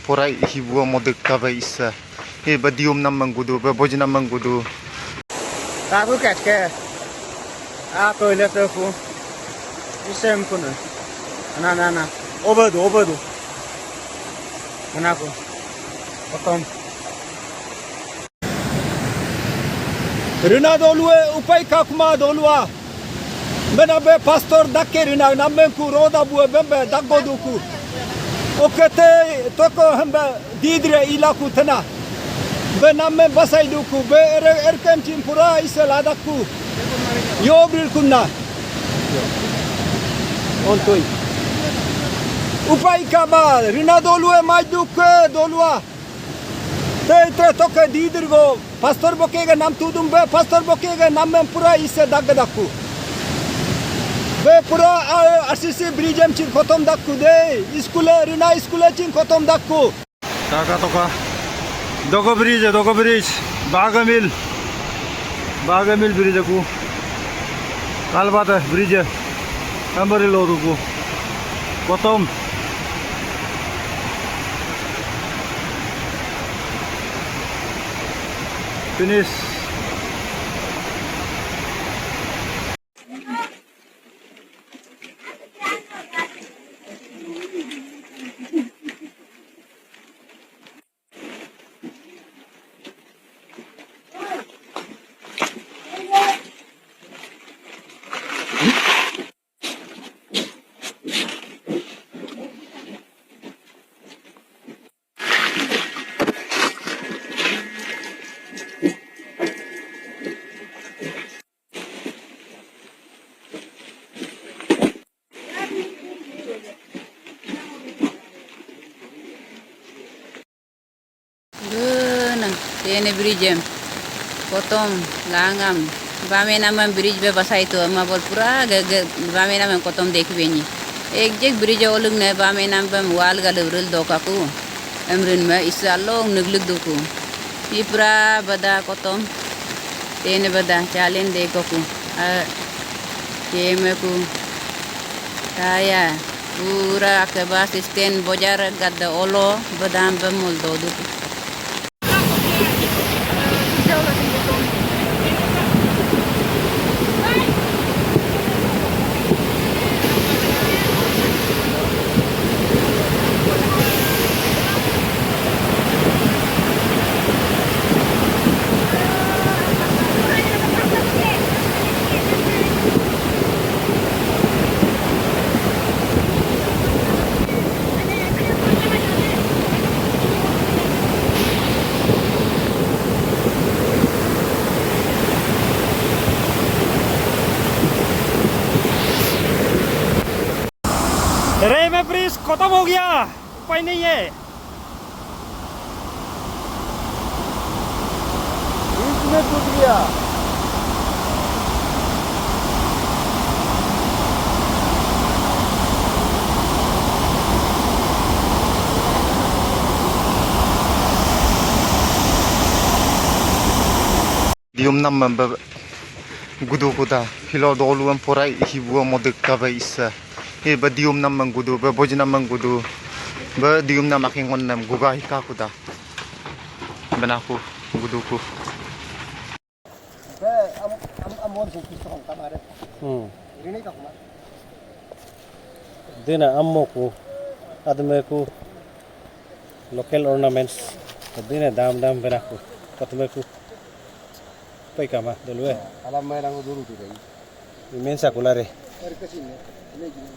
porai hibu modek kaba isa e badium namang gudu ba boj namang gudu aku kaske toilet aku isem kuno na obadu aku potong Rina dolue upai kakuma dolua menabe pastor dakke rina namenku roda bue bembe dagoduku okete toko hamba didre ilaku tana be namme basai duku be erkem chimpura iseladaku yobril kunna ontoi upai kaba rina dolue majduke dolua te toke didirgo pastor bokega nam tudum be pastor bokega namme pura ise dagdaku be pura asisi bridge chin khotom dakku de skule rina skule chin khotom dakku taka toka dogo bridge bagamil bridge ku kalbata bridge ambari loruku khotom finish Ini bridge potong langam bame nama bridge be basai tu ama bol pura bame nama potong dekh beni ek jek bridge olung ne bame nama bam wal galurul dokaku emrin me isalong nugluk duku ipra bada potong tene bada chalen dekoku kemeku kaya pura ke bas stand bojar gadda olo badam bamul doduku रे में bridge खत्म हो गया उपाय नहीं है बीच में टूट गया dium namang ba gudu kuda hilo doluan porai hibu modek kaba isa e badium namang gudu ba boj namang gudu ba dium nam aking nam guga hika kuda banaku guduku amon suki hong kamare ini kakuma dina ammoku admeku local ornaments dina dam benaku katmeku pai kama dolwe alam mai rangu duru tu dai imensa kulare